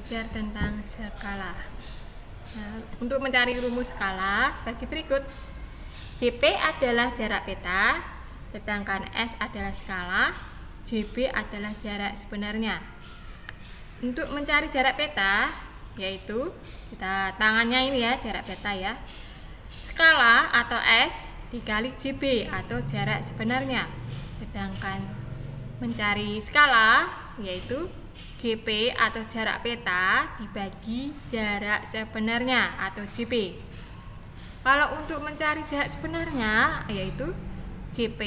belajar tentang skala. Nah, untuk mencari rumus skala sebagai berikut. JP adalah jarak peta, sedangkan S adalah skala, JB adalah jarak sebenarnya. Untuk mencari jarak peta, yaitu kita tangannya ini ya, jarak peta ya. Skala atau S dikali JB atau jarak sebenarnya. Sedangkan mencari skala yaitu JP atau jarak peta dibagi jarak sebenarnya atau JP. Kalau untuk mencari jarak sebenarnya yaitu JP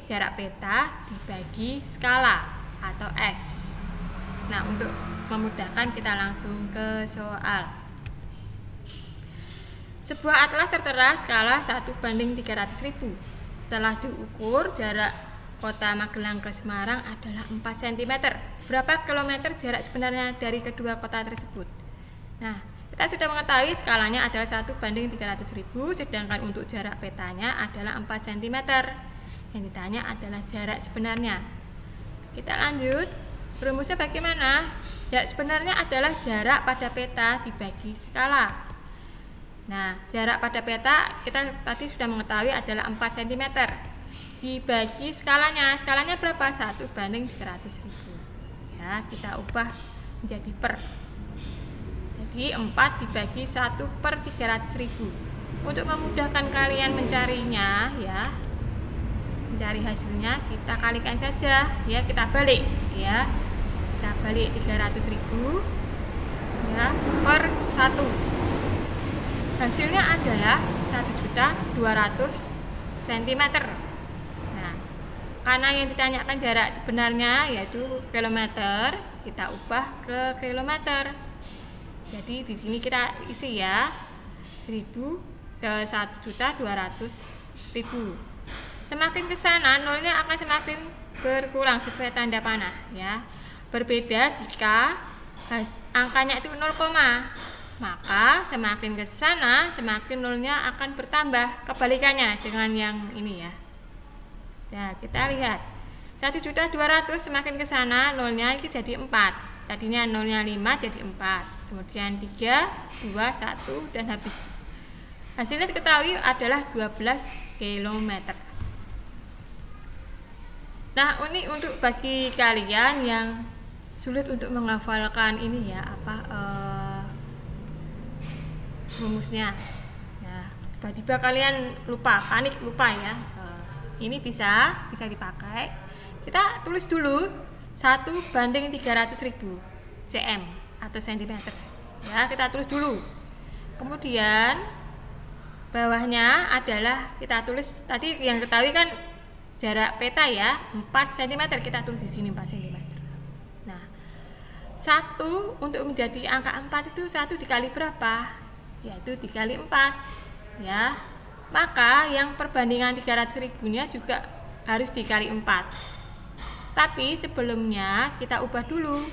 jarak peta dibagi skala atau S. Nah, untuk memudahkan kita langsung ke soal. Sebuah atlas tertera skala 1:300.000. Setelah diukur, jarak kota Magelang ke Semarang adalah 4 cm. Berapa kilometer jarak sebenarnya dari kedua kota tersebut? Nah, kita sudah mengetahui skalanya adalah 1:300.000, sedangkan untuk jarak petanya adalah 4 cm. Yang ditanya adalah jarak sebenarnya. Kita lanjut. Rumusnya bagaimana? Jarak sebenarnya adalah jarak pada peta dibagi skala. Nah, jarak pada peta kita tadi sudah mengetahui adalah 4 cm. Dibagi skalanya. Skalanya berapa? 1:300.000. Ya, kita ubah menjadi per. Jadi 4 dibagi 1/300.000. Untuk memudahkan kalian mencarinya ya, mencari hasilnya, kita kalikan saja ya, kita balik ya. Kita balik 300.000 ya per 1. Hasilnya adalah 1.200.000 cm. Nah, karena yang ditanyakan jarak sebenarnya yaitu kilometer, kita ubah ke kilometer. Jadi di sini kita isi ya 1.200.000. Semakin ke sana nolnya akan semakin berkurang sesuai tanda panah ya. Berbeda jika angkanya itu 0, maka semakin ke sana semakin nolnya akan bertambah. Kebalikannya dengan yang ini ya. Nah, kita lihat 1.200.000 semakin ke sana nolnya itu jadi 4. Tadinya nolnya 5 jadi 4. Kemudian 3, 2, 1 dan habis. Hasilnya diketahui adalah 12 km. Nah, ini untuk bagi kalian yang sulit untuk menghafalkan ini ya, rumusnya. Nah, tiba-tiba kalian lupa, panik lupa ya. Ini bisa dipakai. Kita tulis dulu 1:300.000 cm atau cm ya, kita tulis dulu. Kemudian bawahnya adalah kita tulis tadi yang ketahui kan jarak peta ya 4 cm, kita tulis di sini 4 cm. Nah, 1 untuk menjadi angka 4 itu 1 dikali berapa? Yaitu dikali 4 ya. Maka yang perbandingan 300.000-nya juga harus dikali 4. Tapi sebelumnya kita ubah dulu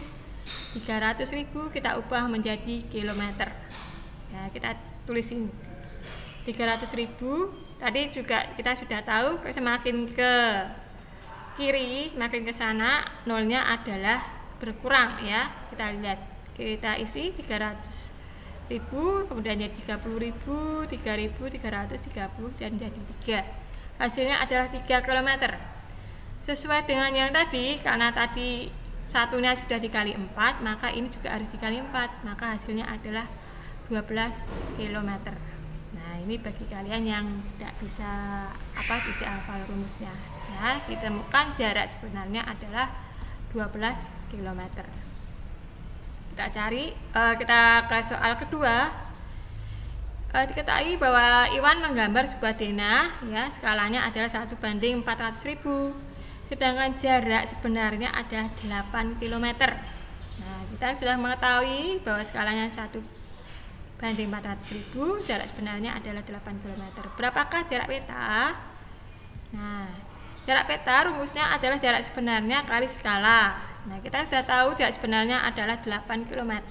300.000 kita ubah menjadi kilometer. Ya, kita tulisin 300.000. Tadi juga kita sudah tahu semakin ke kiri, semakin ke sana nolnya adalah berkurang ya. Kita lihat, kita isi 300.000, kemudian jadi 30.000, 3.330 dan jadi 3. Hasilnya adalah 3 km. Sesuai dengan yang tadi, karena tadi satunya sudah dikali 4, maka ini juga harus dikali 4, maka hasilnya adalah 12 km. Nah, ini bagi kalian yang tidak bisa tidak hafal rumusnya ya, ditemukan jarak sebenarnya adalah 12 km. Kita cari, kita ke soal kedua. Diketahui bahwa Iwan menggambar sebuah denah ya, skalanya adalah 1:400.000. Sedangkan jarak sebenarnya ada 8 km. Nah, kita sudah mengetahui bahwa skalanya 1:400.000, jarak sebenarnya adalah 8 km. Berapakah jarak peta? Nah, jarak peta rumusnya adalah jarak sebenarnya kali skala. Nah, kita sudah tahu jarak sebenarnya adalah 8 km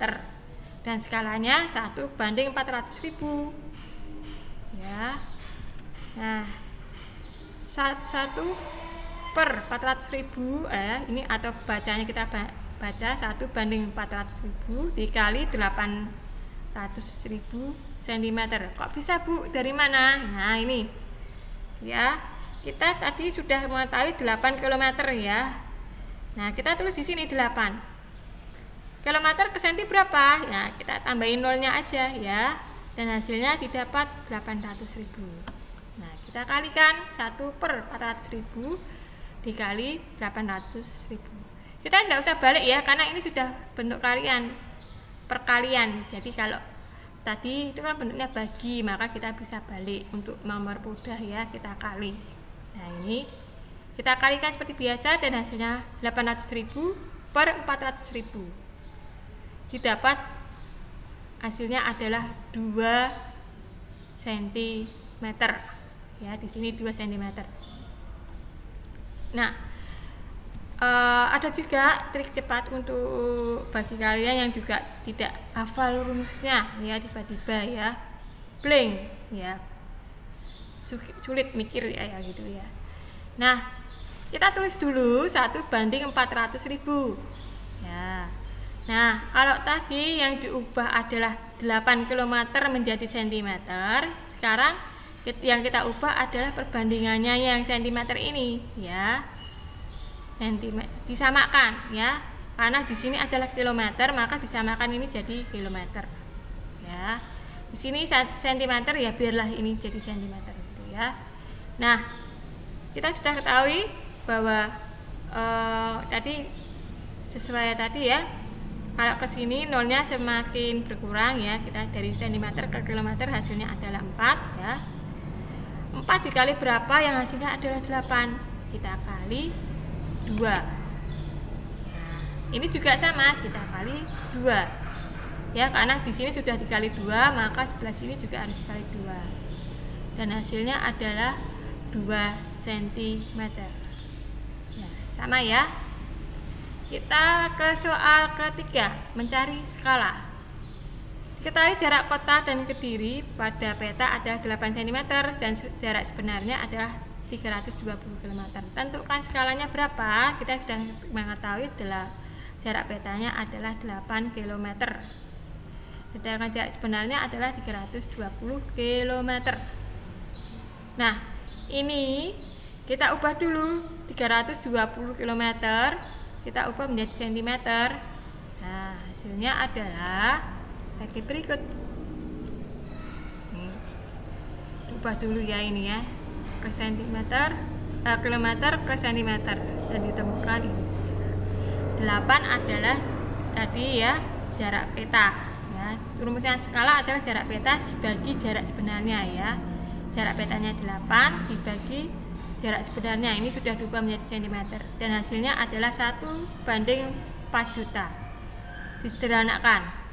dan skalanya 1:400.000 ya. Nah, 1/400.000 ini atau bacanya kita baca 1/400.000 dikali 800.000 cm. Kok bisa, Bu? Dari mana? Nah, ini ya, kita tadi sudah mengetahui 8 km ya. Nah, kita tulis di sini 8 km ke senti berapa? Ya, kita tambahin nolnya aja ya, dan hasilnya didapat 800.000. Nah, kita kalikan 1/400.000 dikali 800.000. Kita tidak usah balik ya, karena ini sudah bentuk perkalian. Jadi kalau tadi itu kan bentuknya bagi, maka kita bisa balik untuk mempermudah ya, kita kali. Nah, ini kita kalikan seperti biasa dan hasilnya 800.000 per 400.000. Didapat hasilnya adalah 2 cm ya, di sini 2 cm. Nah, ada juga trik cepat untuk bagi kalian yang juga tidak hafal rumusnya ya, tiba-tiba ya blank ya, sulit mikir ya gitu ya. Nah, kita tulis dulu 1/400.000 ya. Nah, kalau tadi yang diubah adalah 8 km menjadi cm, sekarang yang kita ubah adalah perbandingannya yang cm ini ya. Cm disamakan ya, karena di sini adalah kilometer, maka disamakan ini jadi kilometer ya. Di sini cm ya, biarlah ini jadi cm gitu ya. Nah, kita sudah ketahui bahwa tadi sesuai tadi ya, kalau ke sini nolnya semakin berkurang ya, kita dari cm ke kilometer hasilnya adalah 4 ya. 4 dikali berapa yang hasilnya adalah 8, kita kali 2. Nah, ini juga sama, kita kali 2 ya, karena di sini sudah dikali 2, maka sebelah sini juga harus dikali 2, dan hasilnya adalah 2 cm ya, sama ya. Kita ke soal ketiga, mencari skala. Diketahui jarak kota dan Kediri pada peta adalah 8 cm dan jarak sebenarnya adalah 320 km. Tentukan skalanya berapa? Kita sudah mengetahui adalah jarak petanya adalah 8 km. Sedangkan jarak sebenarnya adalah 320 km. Nah, ini kita ubah dulu 320 km, kita ubah menjadi cm. Nah, hasilnya adalah bagi berikut. Ubah dulu ya ini ya, ke kilometer ke cm, dan ditemukan ini 8 adalah tadi ya jarak peta ya. Rumusnya skala adalah jarak peta dibagi jarak sebenarnya ya. Jarak petanya 8 dibagi jarak sebenarnya, ini sudah diubah menjadi cm, dan hasilnya adalah 1/4 juta. Disederhanakan.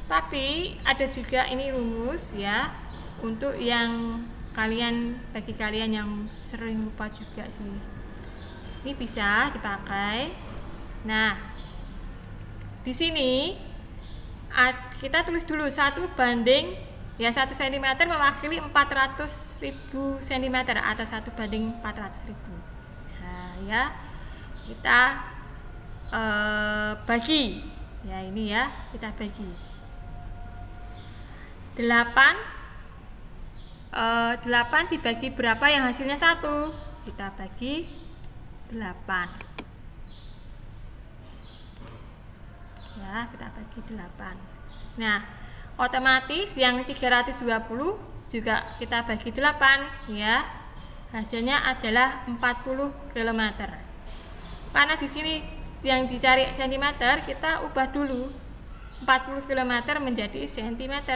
Tapi ada juga ini rumus ya, untuk yang bagi kalian yang sering lupa juga sih, ini bisa dipakai. Nah, di sini kita tulis dulu 1 cm mewakili 400.000 cm atau 1/400.000. Nah ya, kita bagi ya, ini ya, kita bagi 8 dibagi berapa yang hasilnya 1, kita bagi 8 ya, kita bagi 8. Nah, otomatis yang 320 juga kita bagi 8 ya, hasilnya adalah 40 km. Karena di sini yang dicari cm, kita ubah dulu 40 km menjadi cm.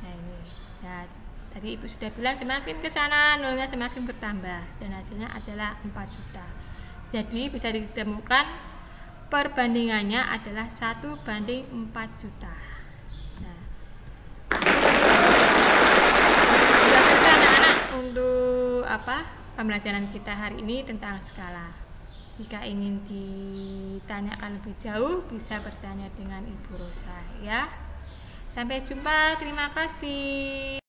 Nah, ini ya, tadi Ibu sudah bilang semakin ke sana nolnya semakin bertambah, dan hasilnya adalah 4 juta. Jadi bisa ditemukan perbandingannya adalah 1/4 juta. Nah, sudah selesai anak-anak untuk pembelajaran kita hari ini tentang skala. Jika ingin ditanyakan lebih jauh, bisa bertanya dengan Ibu Rosa ya. Sampai jumpa, terima kasih.